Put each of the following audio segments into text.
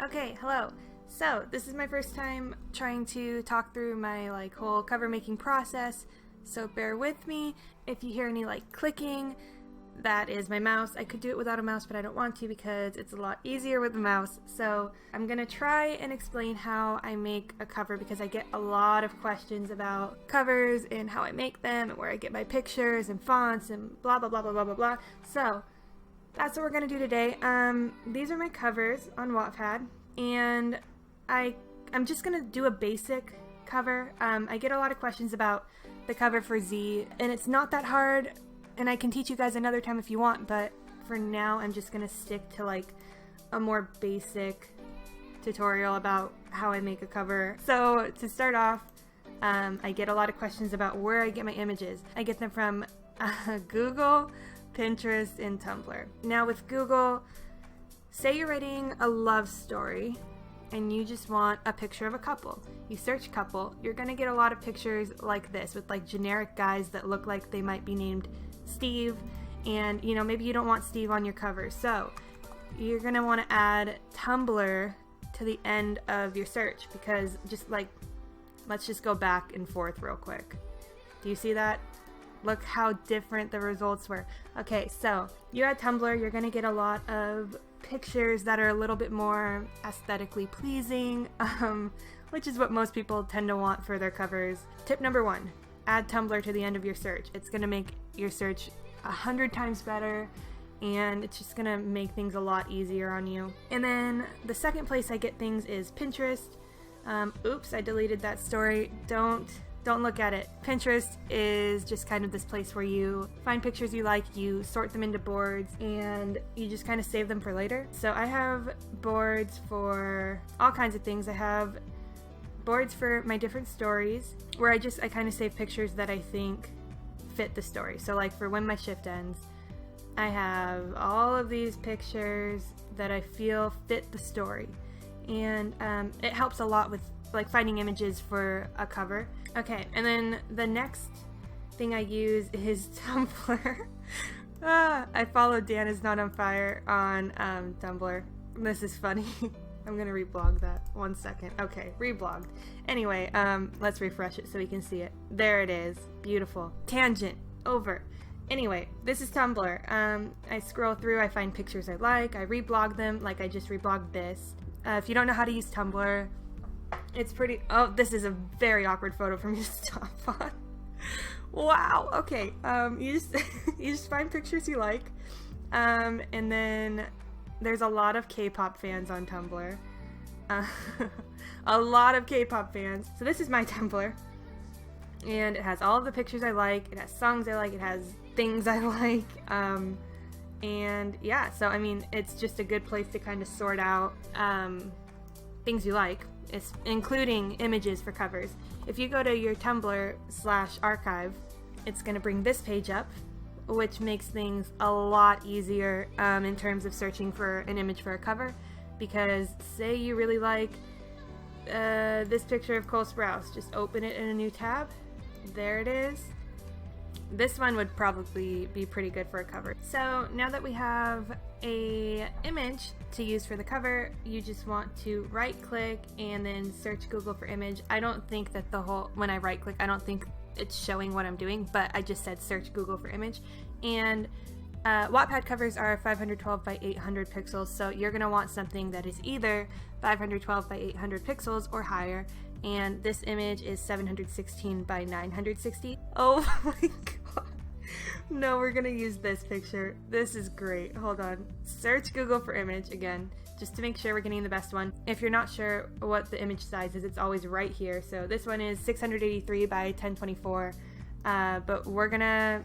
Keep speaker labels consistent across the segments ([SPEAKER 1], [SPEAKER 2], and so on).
[SPEAKER 1] Okay, hello. So, this is my first time trying to talk through my whole cover making process, so bear with me. If you hear any clicking, that is my mouse. I could do it without a mouse, but I don't want to because it's a lot easier with the mouse. So, I'm gonna try and explain how I make a cover because I get a lot of questions about covers and how I make them and where I get my pictures and fonts and blah blah blah blah blah blah blah. So, that's what we're gonna do today. These are my covers on Wattpad, and I'm just gonna do a basic cover. I get a lot of questions about the cover for Z, and it's not that hard, and I can teach you guys another time if you want, but for now I'm just gonna stick to a more basic tutorial about how I make a cover. So to start off, I get a lot of questions about where I get my images. I get them from Google, Pinterest, and Tumblr. Now with Google, say you're writing a love story and you just want a picture of a couple. You search couple, you're gonna get a lot of pictures like this with generic guys that look like they might be named Steve, and maybe you don't want Steve on your cover, so you're gonna want to add Tumblr to the end of your search because let's just go back and forth real quick. Do you see that? Look how different the results were. Okay, so you add Tumblr, you're gonna get a lot of pictures that are a little bit more aesthetically pleasing, which is what most people tend to want for their covers. Tip number 1, add Tumblr to the end of your search. It's gonna make your search 100 times better, and it's just gonna make things a lot easier on you. And then the second place I get things is Pinterest. Oops, I deleted that story. Don't look at it. Pinterest is just kind of this place where you find pictures you like, you sort them into boards, and you just kind of save them for later. So I have boards for all kinds of things. I have boards for my different stories where I kind of save pictures that I think fit the story. So for when my shift ends, I have all of these pictures that I feel fit the story, and it helps a lot with finding images for a cover. Okay, and then the next thing I use is Tumblr. I follow Dan is not on fire on Tumblr. This is funny. I'm gonna reblog that. 1 second. Okay, reblogged. Anyway, let's refresh it so we can see it. There it is. Beautiful. Tangent. Over. Anyway, this is Tumblr. I scroll through, I find pictures I like, I reblog them, like I just reblogged this. If you don't know how to use Tumblr, it's pretty... Oh, this is a very awkward photo for me to stop on. Wow, okay. You just find pictures you like, and then there's a lot of K-pop fans on Tumblr. A lot of K-pop fans. So this is my Tumblr, and it has all of the pictures I like, it has songs I like, it has things I like, and yeah, so it's just a good place to kind of sort out things you like. It's including images for covers. If you go to your Tumblr/archive, it's going to bring this page up, which makes things a lot easier in terms of searching for an image for a cover, because say you really like this picture of Cole Sprouse, just open it in a new tab. There it is. This one would probably be pretty good for a cover. So now that we have a image to use for the cover, you just want to right click and then search Google for image. I don't think that when I right click, I don't think it's showing what I'm doing, but I just said search Google for image. And Wattpad covers are 512 by 800 pixels, so you're gonna want something that is either 512 by 800 pixels or higher. And this image is 716 by 960. Oh my god. No, we're gonna use this picture. This is great. Hold on. Search Google for image again, just to make sure we're getting the best one. If you're not sure what the image size is, it's always right here. So this one is 683 by 1024. But I'm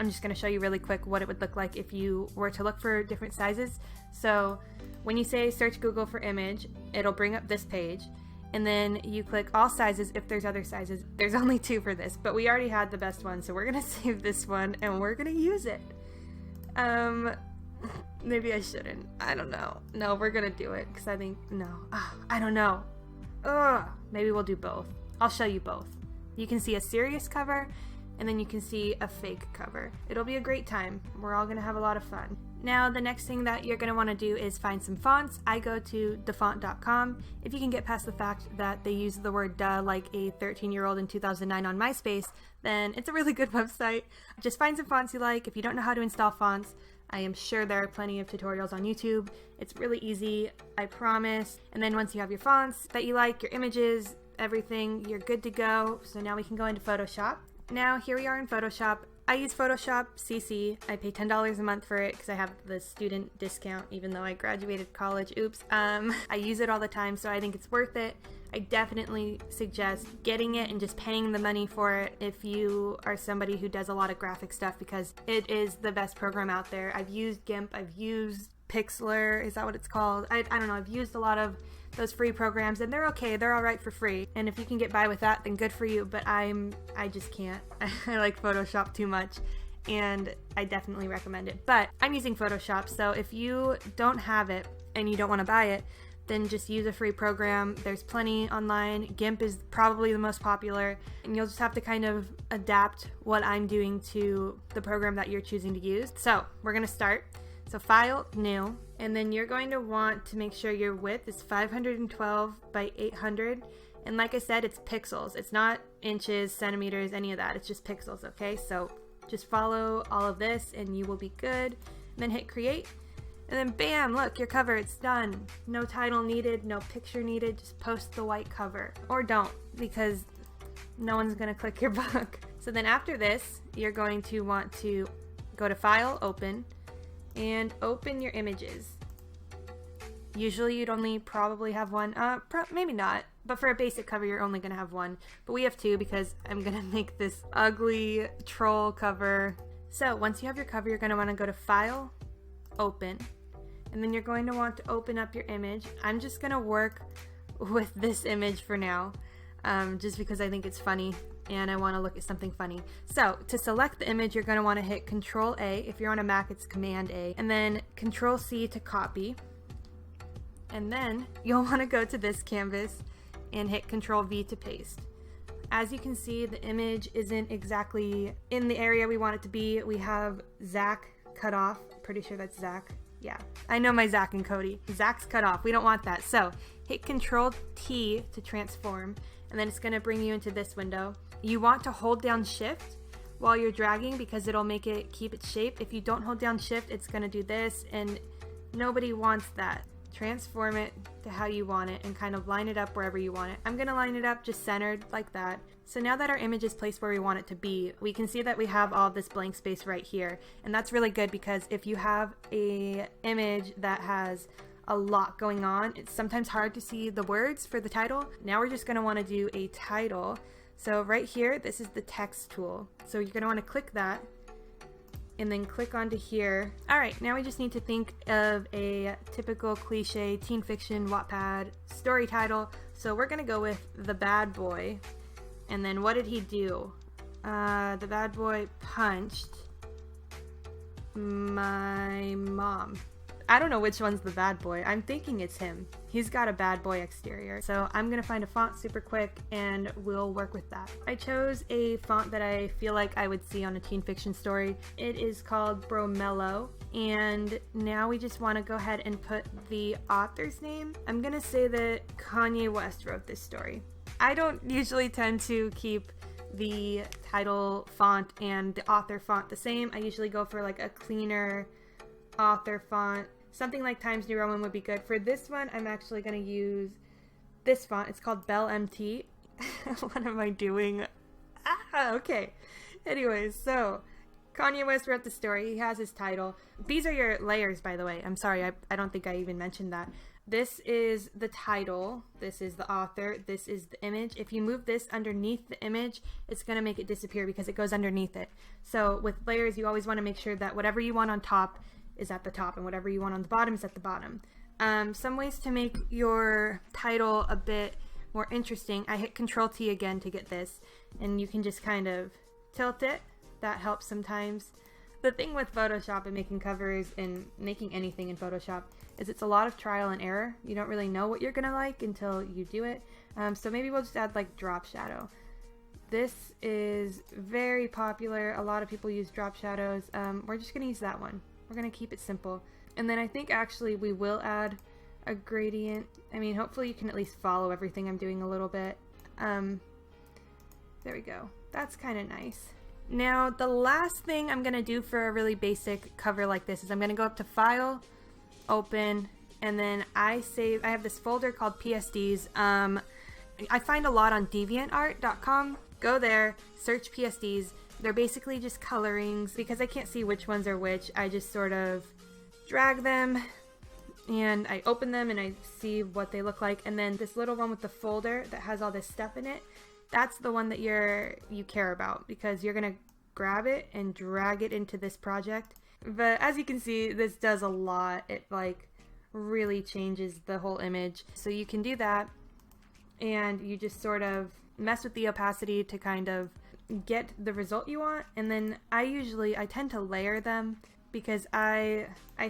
[SPEAKER 1] just gonna show you really quick what it would look like if you were to look for different sizes. So when you say search Google for image, it'll bring up this page. And then you click all sizes if there's other sizes. There's only 2 for this, but we already had the best one, so we're gonna save this one and we're gonna use it. Maybe I shouldn't. I don't know. No, we're gonna do it because I think, no. I don't know. Maybe we'll do both. I'll show you both. You can see a serious cover and then you can see a fake cover. It'll be a great time. We're all gonna have a lot of fun. Now the next thing that you're going to want to do is find some fonts. I go to thefont.com. If you can get past the fact that they use the word duh like a 13-year-old in 2009 on MySpace, then it's a really good website. Just find some fonts you like. If you don't know how to install fonts, I am sure there are plenty of tutorials on YouTube. It's really easy, I promise. And then once you have your fonts that you like, your images, everything, you're good to go. So now we can go into Photoshop. Now here we are in Photoshop. I use Photoshop CC. I pay $10 a month for it because I have the student discount even though I graduated college. Oops. I use it all the time, so I think it's worth it. I definitely suggest getting it and just paying the money for it if you are somebody who does a lot of graphic stuff, because it is the best program out there. I've used GIMP, I've used Pixlr, is that what it's called? I don't know, I've used a lot of those free programs and they're okay, they're all right for free. And if you can get by with that, then good for you, but I just can't. I like Photoshop too much and I definitely recommend it. But I'm using Photoshop, so if you don't have it and you don't want to buy it, then just use a free program. There's plenty online. GIMP is probably the most popular, and you'll just have to kind of adapt what I'm doing to the program that you're choosing to use. So we're gonna start. So File, New, and then you're going to want to make sure your width is 512 by 800. And like I said, it's pixels. It's not inches, centimeters, any of that. It's just pixels, okay? So just follow all of this and you will be good. And then hit create. And then bam, look, your cover, it's done. No title needed, no picture needed, just post the white cover. Or don't, because no one's gonna click your book. So then after this, you're going to want to go to File, Open, and open your images. Usually you'd only probably have one, maybe not, but for a basic cover you're only gonna have one. But we have two because I'm gonna make this ugly troll cover. So once you have your cover, you're gonna wanna go to File, Open, and then you're going to want to open up your image. I'm just gonna work with this image for now, just because I think it's funny and I want to look at something funny. So to select the image, you're going to want to hit Control A. If you're on a Mac, it's Command A, and then Control C to copy. And then you'll want to go to this canvas and hit Control V to paste. As you can see, the image isn't exactly in the area we want it to be. We have Zach cut off. Pretty sure that's Zach. Yeah, I know my Zach and Cody. Zach's cut off. We don't want that. So hit Control T to transform, and then it's going to bring you into this window. You want to hold down Shift while you're dragging because it'll make it keep its shape. If you don't hold down Shift, it's going to do this, and nobody wants that. Transform it to how you want it and kind of line it up wherever you want it. I'm going to line it up just centered like that. So now that our image is placed where we want it to be, we can see that we have all this blank space right here. And that's really good because if you have a image that has a lot going on, it's sometimes hard to see the words for the title. Now we're just going to want to do a title. So right here, this is the text tool. So you're going to want to click that and then click onto here. All right, now we just need to think of a typical cliche teen fiction Wattpad story title. So we're going to go with The Bad Boy. And then what did he do? The bad boy punched my mom. I don't know which one's the bad boy. I'm thinking it's him. He's got a bad boy exterior. So I'm gonna find a font super quick and we'll work with that. I chose a font that I feel like I would see on a teen fiction story. It is called Bromello. And now we just wanna go ahead and put the author's name. I'm gonna say that Kanye West wrote this story. I don't usually tend to keep the title font and the author font the same. I usually go for like a cleaner author font. Something like Times New Roman would be good. For this one, I'm actually going to use this font. It's called Bell MT. What am I doing? Okay. Anyways, so Kanye West wrote the story. He has his title. These are your layers, by the way. I'm sorry, I don't think I even mentioned that. This is the title. This is the author. This is the image. If you move this underneath the image, it's going to make it disappear because it goes underneath it. So with layers, you always want to make sure that whatever you want on top is at the top and whatever you want on the bottom is at the bottom. Some ways to make your title a bit more interesting. I hit Control T again to get this, and you can just kind of tilt it. That helps sometimes. The thing with Photoshop and making covers and making anything in Photoshop is it's a lot of trial and error. You don't really know what you're gonna like until you do it. So maybe we'll just add like drop shadow. This is very popular. A lot of people use drop shadows. We're just gonna use that one. We're gonna keep it simple. And then I think actually we will add a gradient. I mean, hopefully you can at least follow everything I'm doing a little bit. There we go. That's kind of nice. Now, the last thing I'm gonna do for a really basic cover like this is I'm gonna go up to File, Open, and then I have this folder called PSDs. I find a lot on deviantart.com. Go there, search PSDs. They're basically just colorings. Because I can't see which ones are which, I just sort of drag them and I open them and I see what they look like. And then this little one with the folder that has all this stuff in it, that's the one that you care about, because you're gonna grab it and drag it into this project. But as you can see, this does a lot. It like really changes the whole image. So you can do that, and you just sort of mess with the opacity to kind of get the result you want. And then I tend to layer them, because I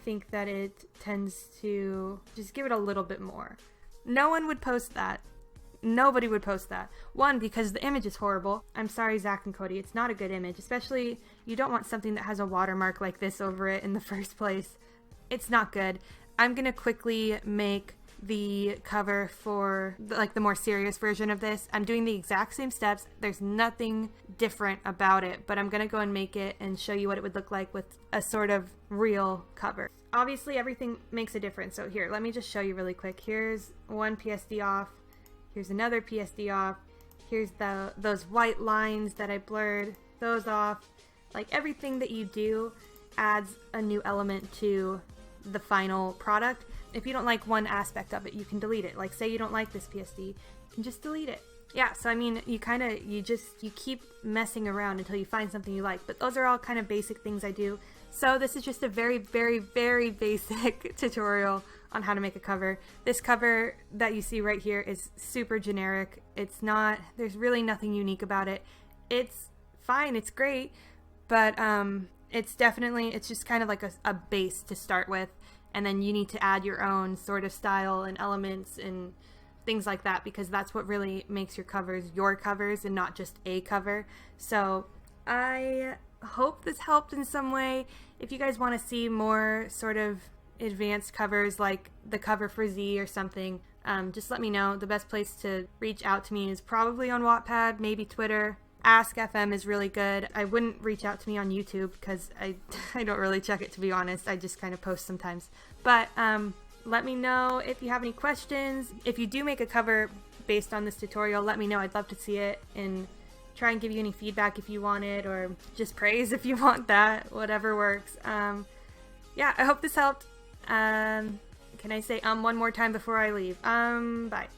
[SPEAKER 1] think that it tends to just give it a little bit more. No one would post that. Nobody would post that. One, because the image is horrible. I'm sorry, Zach and Cody, it's not a good image. Especially, you don't want something that has a watermark like this over it in the first place. It's not good. I'm gonna quickly make the cover for the more serious version of this. I'm doing the exact same steps. There's nothing different about it, but I'm gonna go and make it and show you what it would look like with a sort of real cover. Obviously, everything makes a difference. So here, let me just show you really quick. Here's one PSD off. Here's another PSD off. Here's those white lines that I blurred, those off. Like, everything that you do adds a new element to the final product. If you don't like one aspect of it, you can delete it. Like, say you don't like this PSD, you can just delete it. Yeah, so I mean, you keep messing around until you find something you like. But those are all kind of basic things I do. So this is just a very, very, very basic tutorial on how to make a cover. This cover that you see right here is super generic. There's really nothing unique about it. It's fine, it's great, but it's just kind of like a base to start with, and then you need to add your own sort of style and elements and things like that, because that's what really makes your covers and not just a cover. So I hope this helped in some way. If you guys want to see more sort of advanced covers like the cover for Z or something, just let me know. The best place to reach out to me is probably on Wattpad, maybe Twitter. Ask FM is really good. I wouldn't reach out to me on YouTube because I don't really check it, to be honest. I just kind of post sometimes. But let me know if you have any questions. If you do make a cover based on this tutorial, let me know. I'd love to see it and try and give you any feedback if you want it, or just praise if you want that. Whatever works. Yeah, I hope this helped. Can I say one more time before I leave? Bye.